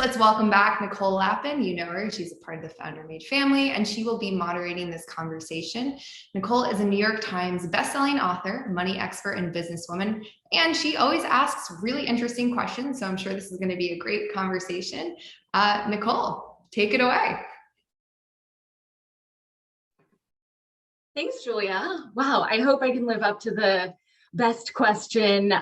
let's welcome back Nicole Lappin. You know her, she's a part of the Founder Made family, and she will be moderating this conversation. Nicole is a New York Times bestselling author, money expert, and businesswoman, and she always asks really interesting questions, so I'm sure this is going to be a great conversation. Nicole, take it away. Thanks, Julia. Wow, I hope I can live up to the best question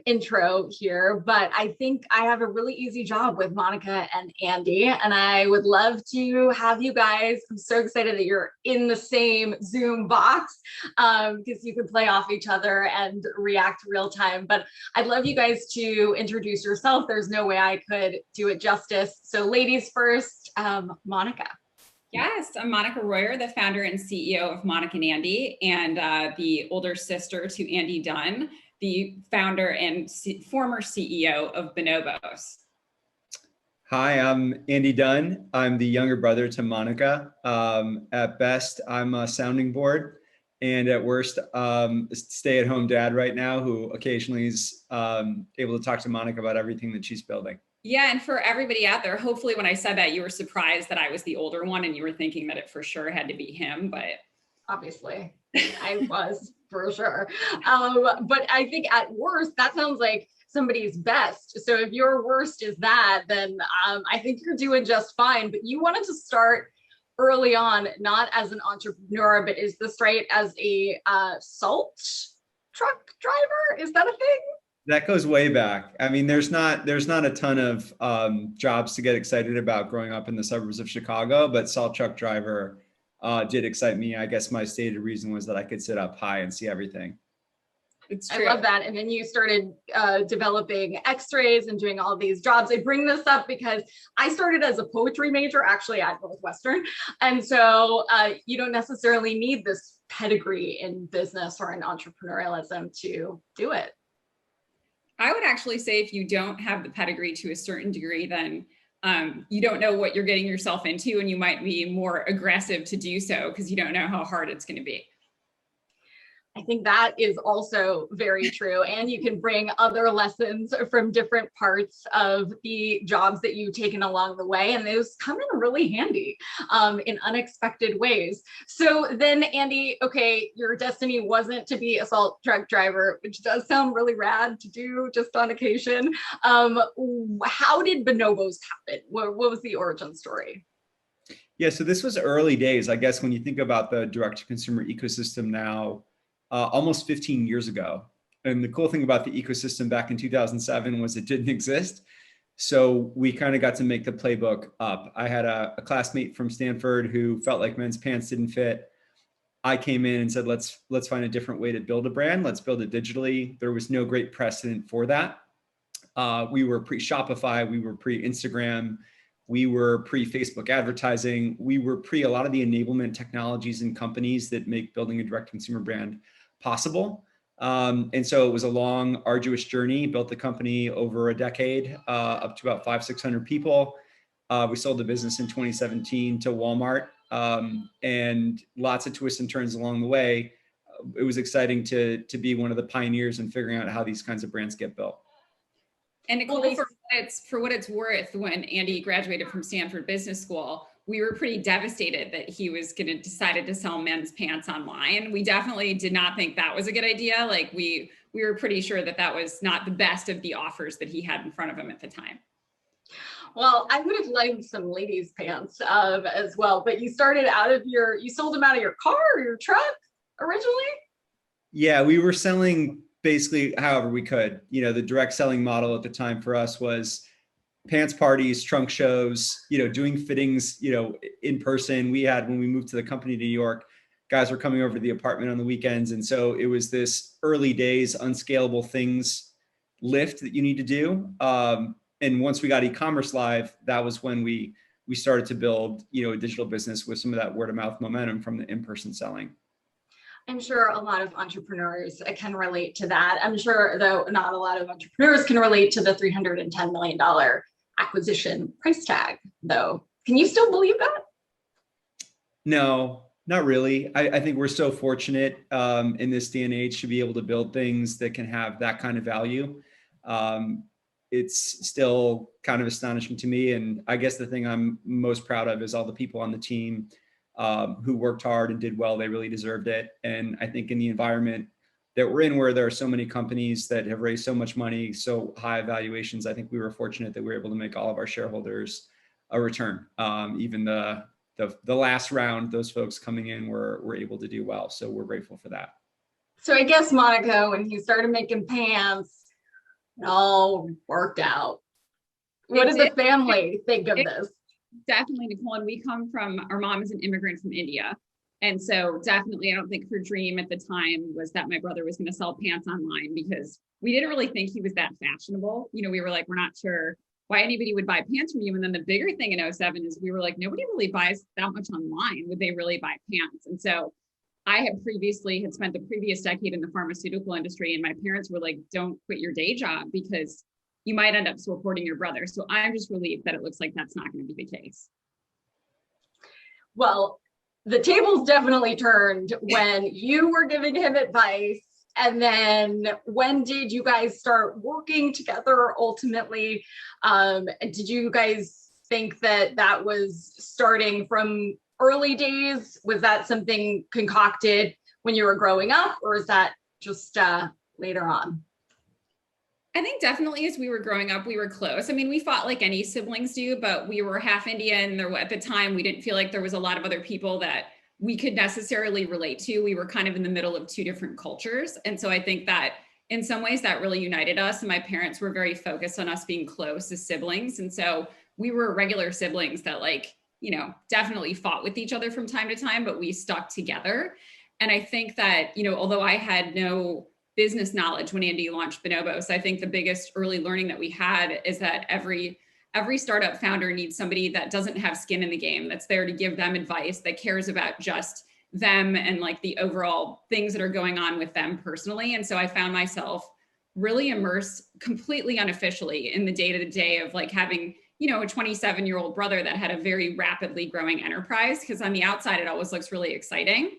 intro here, but I think I have a really easy job with Monica and Andy, and I would love to have you guys. I'm so excited that you're in the same Zoom box because you can play off each other and react real time. But I'd love you guys to introduce yourself. There's no way I could do it justice. So ladies first, Monica. Yes, I'm Monica Royer, the founder and CEO of Monica and Andy, and the older sister to Andy Dunn, the founder and former CEO of Bonobos. Hi, I'm Andy Dunn. I'm the younger brother to Monica. At best, I'm a sounding board, and at worst, a stay-at-home dad right now who occasionally is able to talk to Monica about everything that she's building. Yeah, and for everybody out there, hopefully when I said that, you were surprised that I was the older one and you were thinking that it for sure had to be him, but obviously I was for sure. But I think at worst, that sounds like somebody's best. So if your worst is that, then I think you're doing just fine. But you wanted to start early on, not as an entrepreneur, but is this right, as a salt truck driver? Is that a thing? That goes way back. I mean, there's not a ton of jobs to get excited about growing up in the suburbs of Chicago, but salt truck driver did excite me. I guess my stated reason was that I could sit up high and see everything. It's true. I love that. And then you started developing x-rays and doing all these jobs. I bring this up because I started as a poetry major actually at Northwestern. And so you don't necessarily need this pedigree in business or in entrepreneurialism to do it. I would actually say if you don't have the pedigree to a certain degree, then you don't know what you're getting yourself into, and you might be more aggressive to do so because you don't know how hard it's going to be. I think that is also very true. And you can bring other lessons from different parts of the jobs that you've taken along the way. And those come in really handy in unexpected ways. So then, Andy, okay, your destiny wasn't to be a salt truck driver, which does sound really rad to do just on occasion. How did Bonobos happen? What was the origin story? Yeah, so this was early days, I guess, when you think about the direct-to-consumer ecosystem now. Almost 15 years ago. And the cool thing about the ecosystem back in 2007 was it didn't exist. So we kind of got to make the playbook up. I had a classmate from Stanford who felt like men's pants didn't fit. I came in and said, let's find a different way to build a brand. Let's build it digitally. There was no great precedent for that. We were pre-Shopify, we were pre-Instagram, we were pre-Facebook advertising, we were pre a lot of the enablement technologies and companies that make building a direct consumer brand possible. And so it was a long, arduous journey, built the company over a decade, up to about 500-600 people. We sold the business in 2017 to Walmart, and lots of twists and turns along the way. It was exciting to be one of the pioneers in figuring out how these kinds of brands get built. And Nicole, for what it's worth, when Andy graduated from Stanford Business School, we were pretty devastated that he was going to decide to sell men's pants online. We definitely did not think that was a good idea. Like we were pretty sure that that was not the best of the offers that he had in front of him at the time. Well, I would have liked some ladies' pants as well, but you started you sold them out of your car or your truck originally? Yeah, we were selling basically however we could. You know, the direct selling model at the time for us was pants parties, trunk shows, doing fittings, in person. When we moved to the company to New York, guys were coming over to the apartment on the weekends. And so it was this early days, unscalable things lift that you need to do. And once we got e-commerce live, that was when we started to build, a digital business with some of that word of mouth momentum from the in-person selling. I'm sure a lot of entrepreneurs can relate to that. I'm sure, though, not a lot of entrepreneurs can relate to the $310 million acquisition price tag, though. Can you still believe that? No, not really. I think we're so fortunate in this day and age to be able to build things that can have that kind of value. it's still kind of astonishing to me. And I guess the thing I'm most proud of is all the people on the team who worked hard and did well. They really deserved it. And I think in the environment that we're in, where there are so many companies that have raised so much money, so high valuations, I think we were fortunate that we were able to make all of our shareholders a return. Even the last round, those folks coming in were able to do well. So we're grateful for that. So I guess, Monica, when you started making pants, it all worked out. What did the family think of this? Definitely, Nicole. And we come from, our mom is an immigrant from India. And so definitely, I don't think her dream at the time was that my brother was going to sell pants online, because we didn't really think he was that fashionable. You know, we were like, we're not sure why anybody would buy pants from you. And then the bigger thing in 2007 is we were like, nobody really buys that much online. Would they really buy pants? And so I had spent the previous decade in the pharmaceutical industry, and my parents were like, don't quit your day job because you might end up supporting your brother. So I'm just relieved that it looks like that's not going to be the case. Well, the tables definitely turned when you were giving him advice. And then when did you guys start working together ultimately? Did you guys think that that was starting from early days? Was that something concocted when you were growing up, or is that just later on? I think definitely as we were growing up, we were close. I mean, we fought like any siblings do, but we were half Indian. At the time, we didn't feel like there was a lot of other people that we could necessarily relate to. We were kind of in the middle of two different cultures. And so I think that in some ways that really united us. And my parents were very focused on us being close as siblings. And so we were regular siblings that, like, you know, definitely fought with each other from time to time, but we stuck together. And I think that, you know, although I had no business knowledge when Andy launched Bonobos, I think the biggest early learning that we had is that every startup founder needs somebody that doesn't have skin in the game, that's there to give them advice, that cares about just them and like the overall things that are going on with them personally. And so I found myself really immersed completely unofficially in the day-to-day of like having, you know, a 27-year-old brother that had a very rapidly growing enterprise, because on the outside, it always looks really exciting.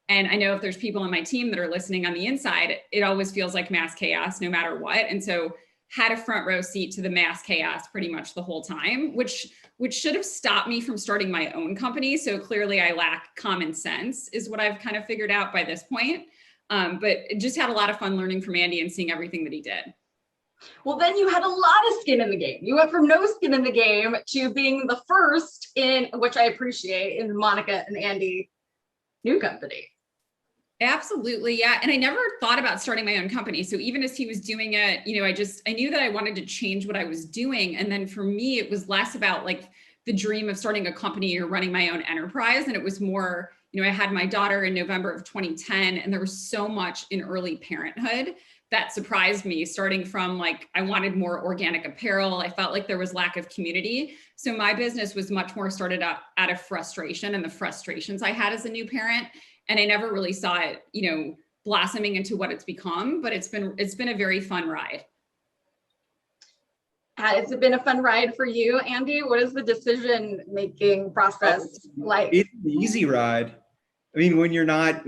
And I know if there's people on my team that are listening on the inside, it always feels like mass chaos no matter what. And so had a front row seat to the mass chaos pretty much the whole time, which should have stopped me from starting my own company. So clearly I lack common sense is what I've kind of figured out by this point. But just had a lot of fun learning from Andy and seeing everything that he did. Well, then you had a lot of skin in the game. You went from no skin in the game to being the first in, which I appreciate, in the Monica and Andy new company. Absolutely. Yeah. And I never thought about starting my own company. So even as he was doing it, you know, I knew that I wanted to change what I was doing. And then for me, it was less about like the dream of starting a company or running my own enterprise. And it was more, you know, I had my daughter in November of 2010, and there was so much in early parenthood that surprised me, starting from like, I wanted more organic apparel. I felt like there was lack of community. So my business was much more started out of frustration and the frustrations I had as a new parent. And I never really saw it, you know, blossoming into what it's become, but it's been a very fun ride. Has it been a fun ride for you, Andy? What is the decision-making process like? It's an easy ride. I mean, when you're not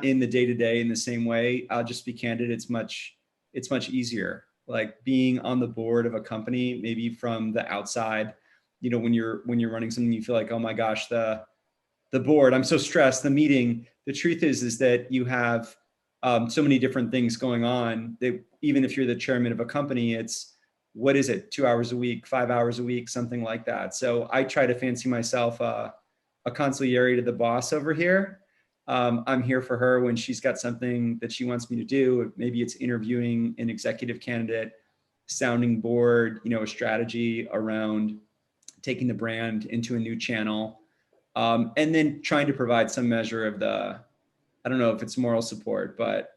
in the day-to-day in the same way, I'll just be candid, it's much easier. Like being on the board of a company, maybe from the outside, you know, when you're running something, you feel like, oh my gosh, the board, I'm so stressed, the meeting. The truth is that you have so many different things going on that even if you're the chairman of a company, it's, what is it, 2 hours a week, 5 hours a week, something like that. So I try to fancy myself a consigliere to the boss over here. I'm here for her when she's got something that she wants me to do. Maybe it's interviewing an executive candidate, sounding board, you know, a strategy around taking the brand into a new channel. And then trying to provide some measure of I don't know if it's moral support, but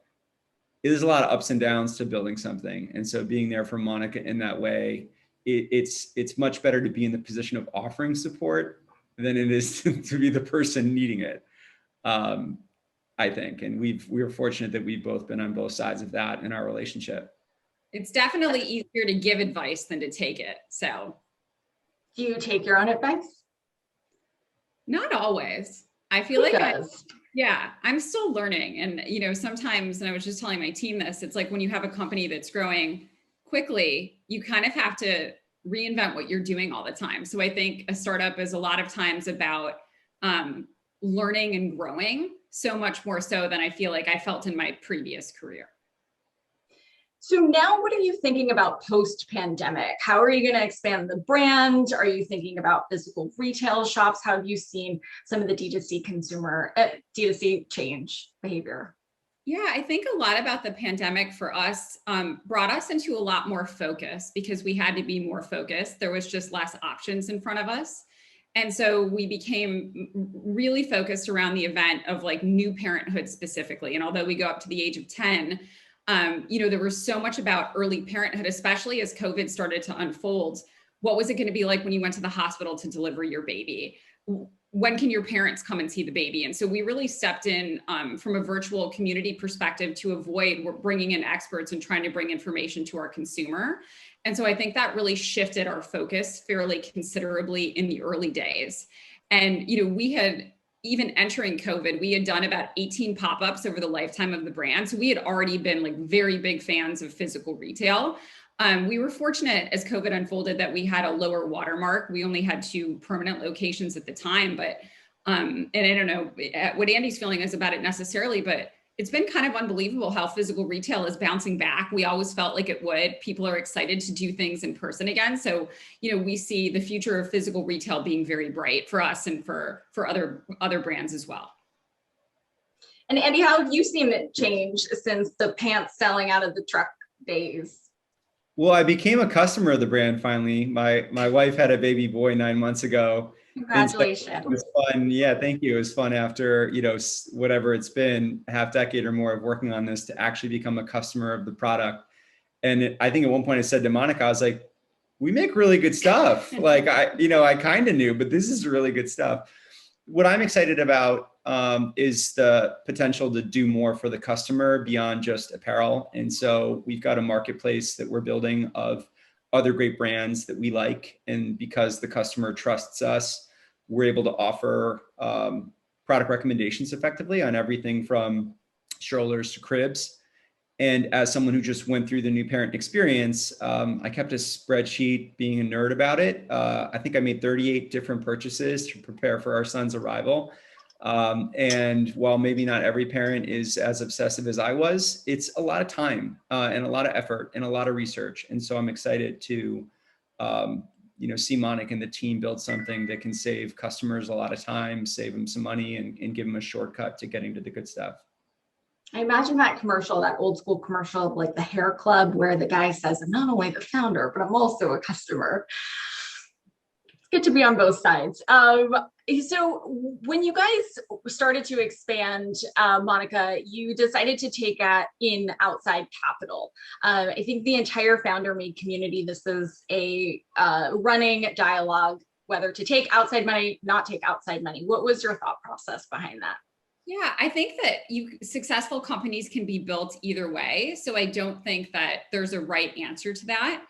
there's a lot of ups and downs to building something. And so being there for Monica in that way, it's much better to be in the position of offering support than it is to be the person needing it, I think. And we're fortunate that we've both been on both sides of that in our relationship. It's definitely easier to give advice than to take it. So do you take your own advice? Not always. I feel like I'm still learning. And, you know, sometimes, and I was just telling my team this, it's like when you have a company that's growing quickly, you kind of have to reinvent what you're doing all the time. So I think a startup is a lot of times about learning and growing, so much more so than I feel like I felt in my previous career. So now what are you thinking about post-pandemic? How are you going to expand the brand? Are you thinking about physical retail shops? How have you seen some of the D2C D2C change behavior? Yeah, I think a lot about the pandemic for us brought us into a lot more focus because we had to be more focused. There was just less options in front of us. And so we became really focused around the event of like new parenthood specifically. And although we go up to the age of 10, there was so much about early parenthood, especially as COVID started to unfold. What was it going to be like when you went to the hospital to deliver your baby? When can your parents come and see the baby? And so we really stepped in from a virtual community perspective to avoid bringing in experts and trying to bring information to our consumer. And so I think that really shifted our focus fairly considerably in the early days. And, we had, even entering COVID, we had done about 18 pop-ups over the lifetime of the brand. So we had already been like very big fans of physical retail. We were fortunate as COVID unfolded that we had a lower watermark. We only had 2 permanent locations at the time, but, and I don't know what Andy's feeling is about it necessarily, but it's been kind of unbelievable how physical retail is bouncing back. We always felt like it would. People are excited to do things in person again. So, we see the future of physical retail being very bright for us and for other brands as well. And Andy, how have you seen it change since the pants selling out of the truck days? Well, I became a customer of the brand finally. My wife had a baby boy 9 months ago. Congratulations. So it was fun. Yeah, thank you. It was fun after, whatever it's been, a half decade or more of working on this to actually become a customer of the product. And I think at one point I said to Monica, I was like, we make really good stuff. Like I kind of knew, but this is really good stuff. What I'm excited about is the potential to do more for the customer beyond just apparel. And so we've got a marketplace that we're building of other great brands that we like. And because the customer trusts us, we're able to offer product recommendations effectively on everything from strollers to cribs. And as someone who just went through the new parent experience, I kept a spreadsheet being a nerd about it. I think I made 38 different purchases to prepare for our son's arrival. And while maybe not every parent is as obsessive as I was, it's a lot of time and a lot of effort and a lot of research. And so I'm excited to, see Monica and the team build something that can save customers a lot of time, save them some money, and give them a shortcut to getting to the good stuff. I imagine that commercial, that old school commercial of like the hair club where the guy says, I'm not only the founder, but I'm also a customer. It's good to be on both sides. So when you guys started to expand, Monica, you decided to take in outside capital. I think the entire founder made community, this is a running dialogue, whether to take outside money, not take outside money. What was your thought process behind that? Yeah, I think that successful companies can be built either way. So I don't think that there's a right answer to that.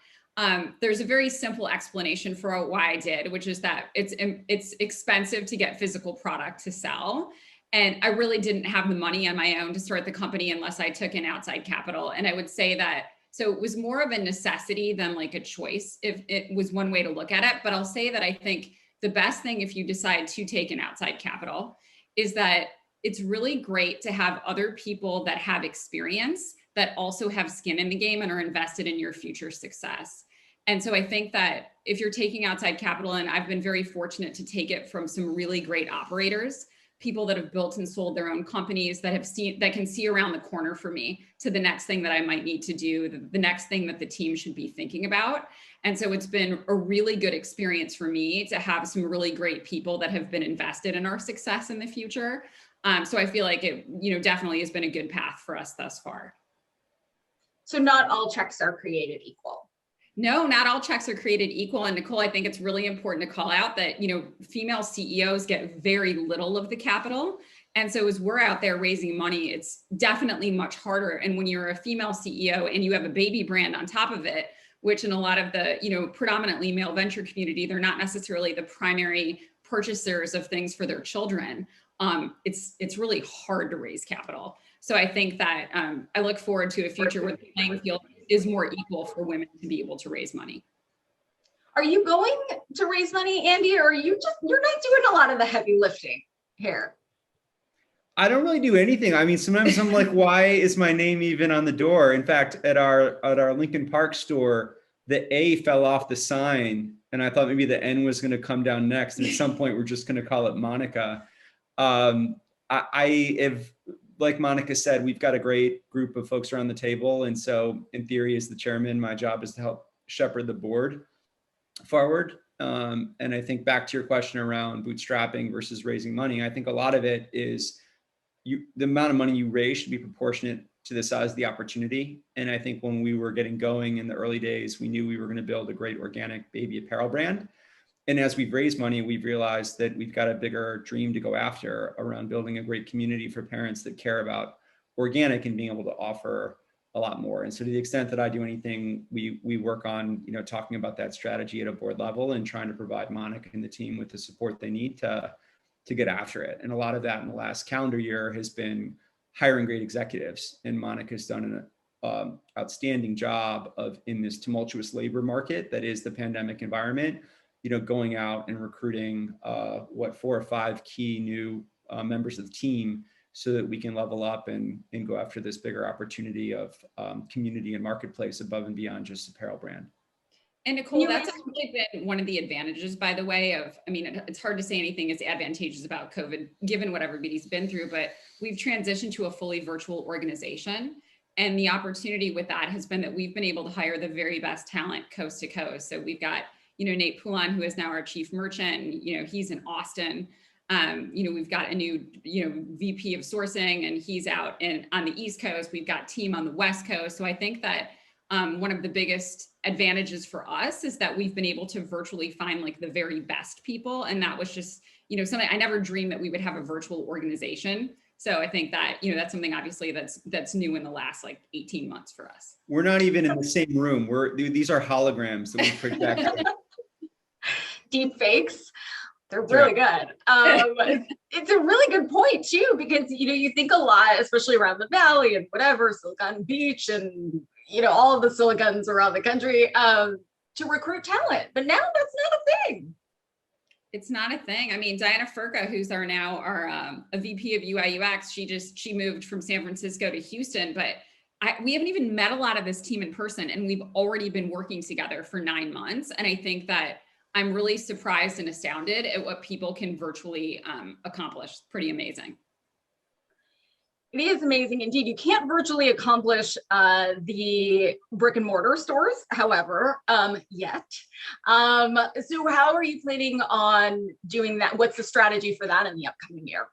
There's a very simple explanation for why I did, which is that it's expensive to get physical product to sell. And I really didn't have the money on my own to start the company unless I took in outside capital. And I would say that, so it was more of a necessity than like a choice, if it was one way to look at it. But I'll say that I think the best thing if you decide to take an outside capital is that it's really great to have other people that have experience that also have skin in the game and are invested in your future success. And so I think that if you're taking outside capital, and I've been very fortunate to take it from some really great operators, people that have built and sold their own companies that can see around the corner for me to the next thing that I might need to do, the next thing that the team should be thinking about. And so it's been a really good experience for me to have some really great people that have been invested in our success in the future. So I feel like it, definitely has been a good path for us thus far. So not all checks are created equal. No, not all checks are created equal. And Nicole, I think it's really important to call out that, female CEOs get very little of the capital. And so as we're out there raising money, it's definitely much harder. And when you're a female CEO and you have a baby brand on top of it, which in a lot of the, predominantly male venture community, they're not necessarily the primary purchasers of things for their children. It's really hard to raise capital. So I think that I look forward to a future where the playing field is is more equal for women to be able to raise money. Are you going to raise money, Andy, or you're not doing a lot of the heavy lifting here? I don't really do anything. I mean, sometimes I'm like, why is my name even on the door? In fact, at our Lincoln Park store, the A fell off the sign, and I thought maybe the N was going to come down next. And at some point, we're just going to call it Monica. I have, like Monica said, we've got a great group of folks around the table. And so in theory, as the chairman, my job is to help shepherd the board forward. And I think back to your question around bootstrapping versus raising money, I think a lot of it is the amount of money you raise should be proportionate to the size of the opportunity. And I think when we were getting going in the early days, we knew we were going to build a great organic baby apparel brand. And as we've raised money, we've realized that we've got a bigger dream to go after around building a great community for parents that care about organic and being able to offer a lot more. And so to the extent that I do anything, we work on, talking about that strategy at a board level and trying to provide Monica and the team with the support they need to get after it. And a lot of that in the last calendar year has been hiring great executives. And Monica's done an outstanding job of, in this tumultuous labor market that is the pandemic environment, going out and recruiting 4 or 5 key new members of the team so that we can level up and go after this bigger opportunity of community and marketplace above and beyond just apparel brand. And Nicole, that's actually been one of the advantages, by the way, it's hard to say anything is advantageous about COVID, given what everybody's been through, but we've transitioned to a fully virtual organization. And the opportunity with that has been that we've been able to hire the very best talent coast to coast. So we've got, Nate Poulon, who is now our chief merchant, he's in Austin. We've got a new, VP of sourcing, and he's out on the East Coast. We've got team on the West Coast. So I think that one of the biggest advantages for us is that we've been able to virtually find like the very best people. And that was just, something I never dreamed that we would have a virtual organization. So I think that, that's something obviously that's new in the last like 18 months for us. We're not even in the same room. These are holograms that we project. Deep fakes. They're really good. It's a really good point too, because, you think a lot, especially around the Valley and whatever, Silicon Beach and, all of the Silicons around the country to recruit talent. But now that's not a thing. It's not a thing. I mean, Diana Furka, who's our a VP of UI UX, she moved from San Francisco to Houston, but we haven't even met a lot of this team in person, and we've already been working together for 9 months. And I think that I'm really surprised and astounded at what people can virtually accomplish. Pretty amazing. It is amazing indeed. You can't virtually accomplish the brick and mortar stores, however, yet. So how are you planning on doing that? What's the strategy for that in the upcoming year?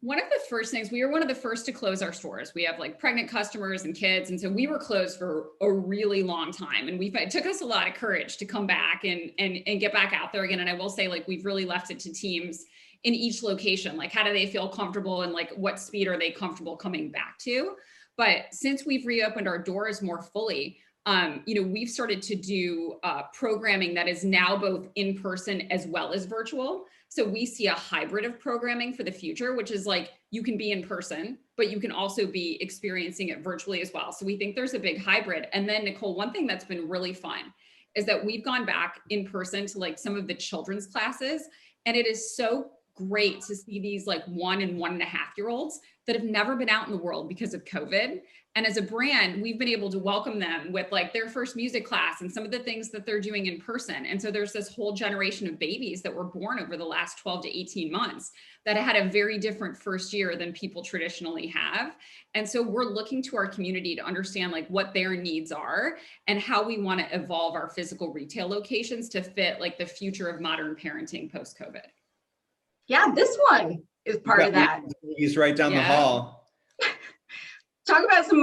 One of the first things, we were one of the first to close our stores. We have like pregnant customers and kids. And so we were closed for a really long time. And it took us a lot of courage to come back and get back out there again. And I will say, like, we've really left it to teams in each location. Like, how do they feel comfortable and like what speed are they comfortable coming back to? But since we've reopened our doors more fully, we've started to do programming that is now both in person as well as virtual. So we see a hybrid of programming for the future, which is like, you can be in person, but you can also be experiencing it virtually as well. So we think there's a big hybrid. And then Nicole, one thing that's been really fun is that we've gone back in person to like some of the children's classes. And it is so great to see these like 1 and 1.5 year olds that have never been out in the world because of COVID. And as a brand, we've been able to welcome them with like their first music class and some of the things that they're doing in person. And so there's this whole generation of babies that were born over the last 12 to 18 months that had a very different first year than people traditionally have. And so we're looking to our community to understand like what their needs are and how we want to evolve our physical retail locations to fit like the future of modern parenting post-COVID. Yeah, this one is part of that. He's right down the hall. Talk about some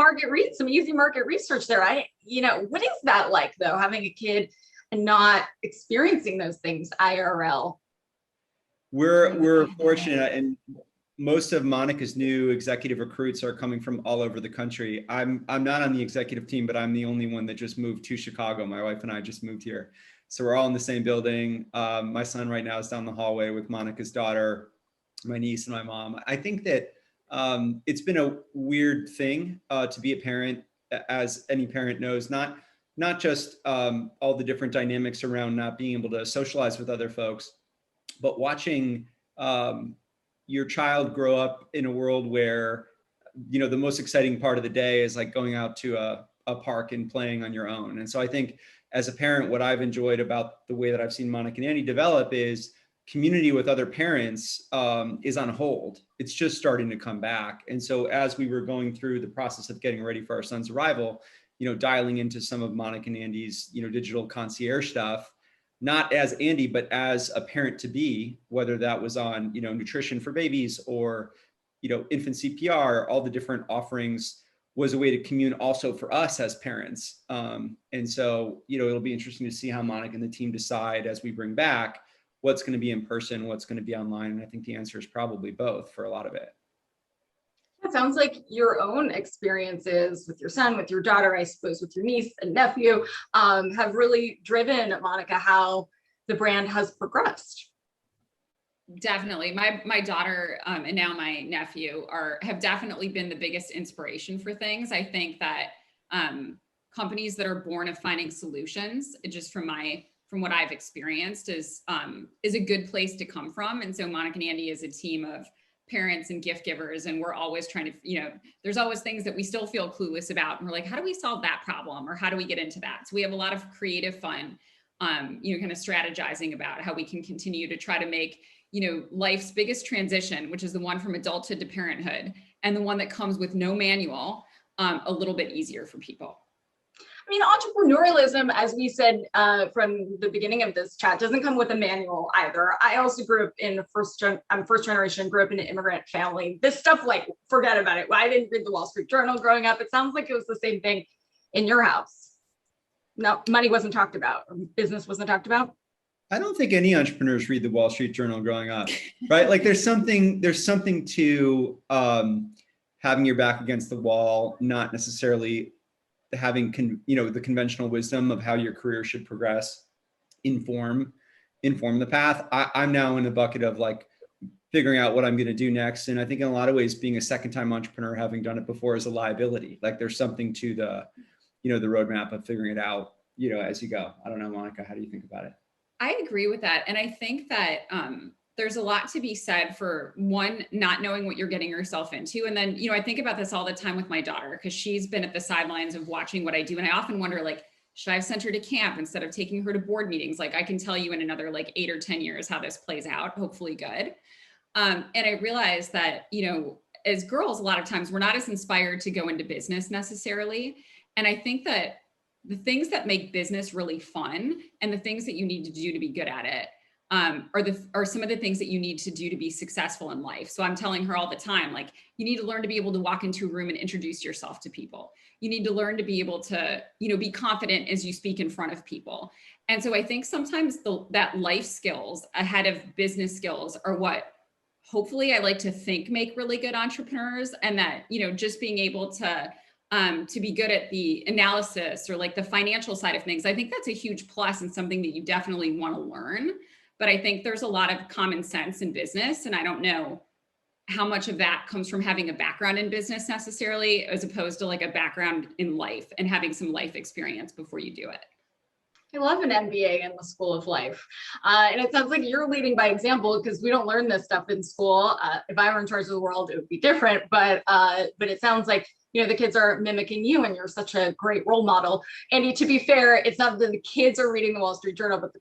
easy market research there. What is that like though, having a kid and not experiencing those things IRL? We're fortunate, and most of Monica's new executive recruits are coming from all over the country. I'm not on the executive team, but I'm the only one that just moved to Chicago. My wife and I just moved here. So we're all in the same building. My son right now is down the hallway with Monica's daughter, my niece, and my mom. I think that it's been a weird thing to be a parent as any parent knows, not just all the different dynamics around not being able to socialize with other folks, but watching your child grow up in a world where, you know, the most exciting part of the day is like going out to a park and playing on your own. And so I think as a parent, what I've enjoyed about the way that I've seen Monica and Andy develop is community with other parents is on hold. It's just starting to come back. And so as we were going through the process of getting ready for our son's arrival, you know, dialing into some of Monica and Andy's, you know, digital concierge stuff, not as Andy, but as a parent to be, whether that was on, you know, nutrition for babies or, you know, infant CPR, all the different offerings, was a way to commune also for us as parents. And so, you know, it'll be interesting to see how Monica and the team decide as we bring back what's going to be in person, what's going to be online. And I think the answer is probably both for a lot of it. It sounds like your own experiences with your son, with your daughter, I suppose, with your niece and nephew, have really driven, Monica, how the brand has progressed. Definitely. My daughter and now my nephew have definitely been the biggest inspiration for things. I think that companies that are born of finding solutions, just from what I've experienced, is a good place to come from. And so Monica and Andy is a team of parents and gift givers, and we're always trying to, you know, there's always things that we still feel clueless about, and we're like, how do we solve that problem, or how do we get into that? So we have a lot of creative fun, you know, kind of strategizing about how we can continue to try to make, you know, life's biggest transition, which is the one from adulthood to parenthood, and the one that comes with no manual, a little bit easier for people. I mean, entrepreneurialism, as we said from the beginning of this chat, doesn't come with a manual either. I also grew up in first generation, grew up in an immigrant family. This stuff, like, forget about it. I didn't read the Wall Street Journal growing up. It sounds like it was the same thing in your house. No, money wasn't talked about, or business wasn't talked about. I don't think any entrepreneurs read the Wall Street Journal growing up, right? Like there's something to having your back against the wall, not necessarily having the conventional wisdom of how your career should progress, inform the path. I'm now in the bucket of like figuring out what I'm going to do next. And I think in a lot of ways, being a second time entrepreneur, having done it before, is a liability. Like there's something to the roadmap of figuring it out, you know, as you go. I don't know, Monica, how do you think about it? I agree with that. And I think that there's a lot to be said for, one, not knowing what you're getting yourself into. And then, you know, I think about this all the time with my daughter, because she's been at the sidelines of watching what I do. And I often wonder, like, should I have sent her to camp instead of taking her to board meetings? Like, I can tell you in another like 8 or 10 years how this plays out, hopefully good. And I realized that, you know, as girls, a lot of times we're not as inspired to go into business necessarily. And I think that the things that make business really fun and the things that you need to do to be good at it are some of the things that you need to do to be successful in life. So I'm telling her all the time, like, you need to learn to be able to walk into a room and introduce yourself to people. You need to learn to be able to, you know, be confident as you speak in front of people. And so I think sometimes that life skills ahead of business skills are what hopefully I like to think make really good entrepreneurs. And that, you know, just being able to be good at the analysis or like the financial side of things, I think that's a huge plus and something that you definitely want to learn. But I think there's a lot of common sense in business. And I don't know how much of that comes from having a background in business necessarily, as opposed to like a background in life and having some life experience before you do it. I love an MBA in the School of Life. And it sounds like you're leading by example, because we don't learn this stuff in school. If I were in charge of the world, it would be different. But it sounds like, you know, the kids are mimicking you, and you're such a great role model. Andy, to be fair, it's not that the kids are reading the Wall Street Journal, but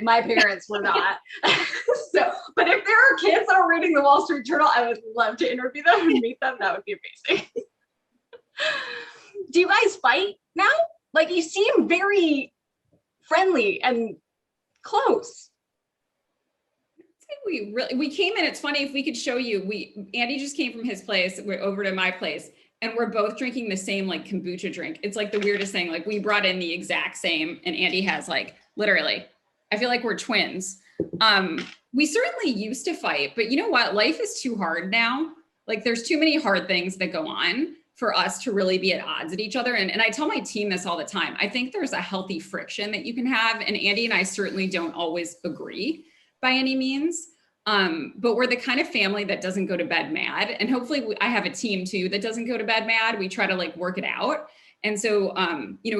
my parents were not. But if there are kids that are reading the Wall Street Journal, I would love to interview them and meet them. That would be amazing. Do you guys fight now? Like, you seem very friendly and close. We came in, it's funny, if we could show you, Andy just came from his place, we're over to my place, and we're both drinking the same like kombucha drink. It's like the weirdest thing. Like, we brought in the exact same, and Andy has like, literally, I feel like we're twins. We certainly used to fight, but you know what? Life is too hard now. Like, there's too many hard things that go on for us to really be at odds at each other. And I tell my team this all the time. I think there's a healthy friction that you can have. And Andy and I certainly don't always agree by any means. But we're the kind of family that doesn't go to bed mad. And hopefully I have a team too that doesn't go to bed mad. We try to like work it out. And so,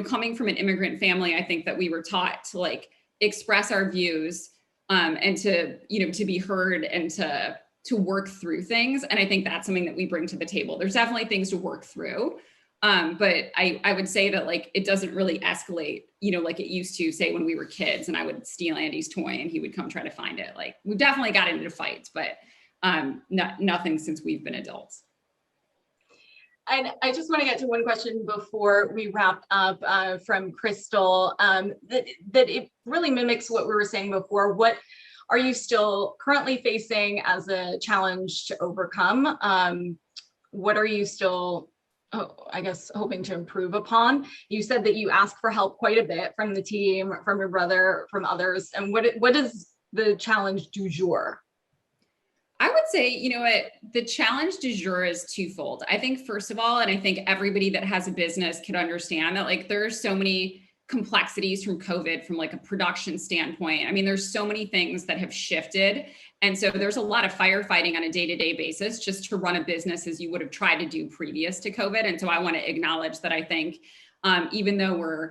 coming from an immigrant family, I think that we were taught to like express our views, and to be heard and to work through things. And I think that's something that we bring to the table. There's definitely things to work through. But I would say that like, it doesn't really escalate, like it used to, say when we were kids and I would steal Andy's toy and he would come try to find it. Like we definitely got into fights, but nothing since we've been adults. And I just want to get to one question before we wrap up from Crystal, that it really mimics what we were saying before. What are you still currently facing as a challenge to overcome? What are you still, I guess, hoping to improve upon? You said that you ask for help quite a bit from the team, from your brother, from others. And what is the challenge du jour? I would say, the challenge du jour is twofold. I think, first of all, and I think everybody that has a business can understand that like there are so many complexities from COVID from like a production standpoint. I mean, there's so many things that have shifted. And so there's a lot of firefighting on a day-to-day basis just to run a business as you would have tried to do previous to COVID. And so I want to acknowledge that I think even though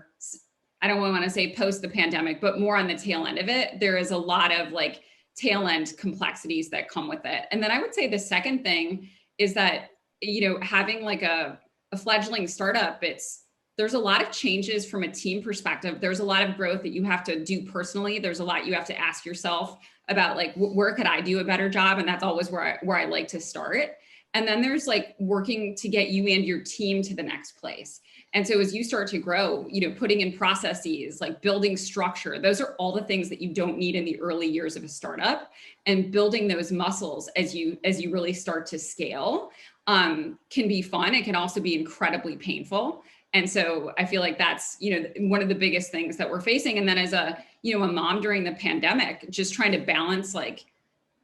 I don't want to say post the pandemic, but more on the tail end of it, there is a lot of like tail end complexities that come with it. And then I would say the second thing is that, having like a fledgling startup, there's a lot of changes from a team perspective. There's a lot of growth that you have to do personally. There's a lot you have to ask yourself about like, where could I do a better job? And that's always where I like to start. And then there's like working to get you and your team to the next place. And so as you start to grow, putting in processes, like building structure, those are all the things that you don't need in the early years of a startup. And building those muscles as you really start to scale can be fun. It can also be incredibly painful. And so I feel like that's, one of the biggest things that we're facing. And then as a mom during the pandemic, just trying to balance like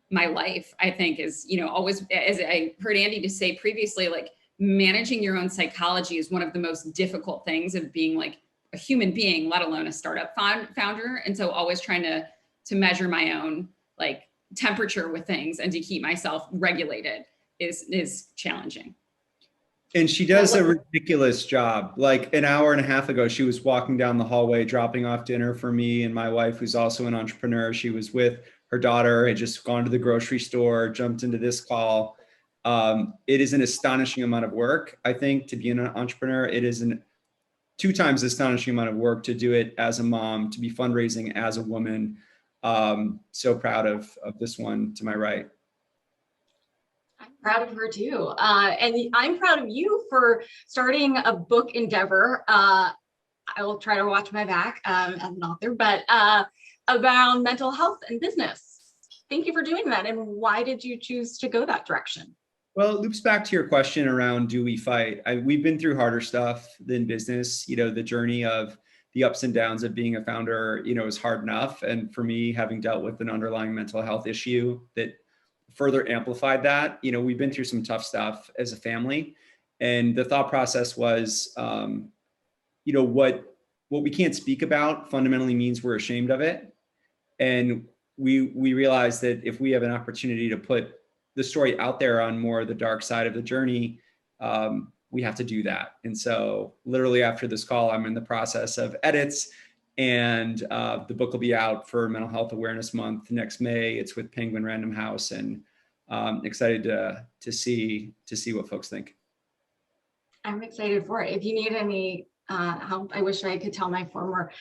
my life, I think is, always, as I heard Andy just say previously, like managing your own psychology is one of the most difficult things of being like a human being, let alone a startup founder. And so always trying to measure my own like temperature with things and to keep myself regulated is challenging. And she does a ridiculous job. Like an hour and a half ago, she was walking down the hallway, dropping off dinner for me and my wife, who's also an entrepreneur. She was with her daughter, had just gone to the grocery store, jumped into this call. It is an astonishing amount of work, I think, to be an entrepreneur. It is 2 times astonishing amount of work to do it as a mom, to be fundraising as a woman. So proud of this one to my right. I'm proud of her too. And I'm proud of you for starting a book endeavor. I will try to watch my back as an author, but around mental health and business. Thank you for doing that. And why did you choose to go that direction? Well, it loops back to your question around, do we fight? We've been through harder stuff than business. The journey of the ups and downs of being a founder, is hard enough. And for me, having dealt with an underlying mental health issue that further amplified that, we've been through some tough stuff as a family. And the thought process was, what we can't speak about fundamentally means we're ashamed of it. And we realized that if we have an opportunity to put the story out there on more of the dark side of the journey, we have to do that. And so literally after this call, I'm in the process of edits, and the book will be out for Mental Health Awareness Month next May. It's with Penguin Random House, and excited to see what folks think. I'm excited for it. If you need any help, I wish I could tell my former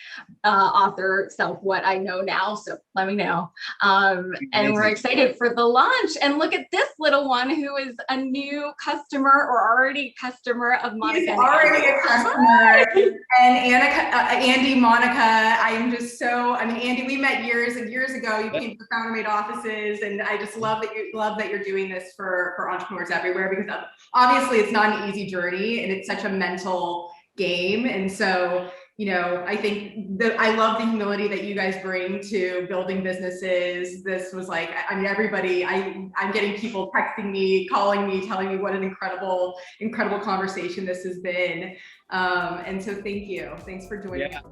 author self what I know now, so let me know. And we're excited for the launch. And look at this little one who is a new customer or already customer of Monica. He's already a customer. And Andy, Monica, I am just so, Andy, we met years and years ago. You came to Founder Made offices, and I just love that you're doing this for entrepreneurs everywhere, because obviously it's not an easy journey and it's such a mental game. And so, I think that I love the humility that you guys bring to building businesses. This was like, everybody, I'm getting people texting me, calling me, telling me what an incredible conversation this has been. And so thank you. Thanks for joining us.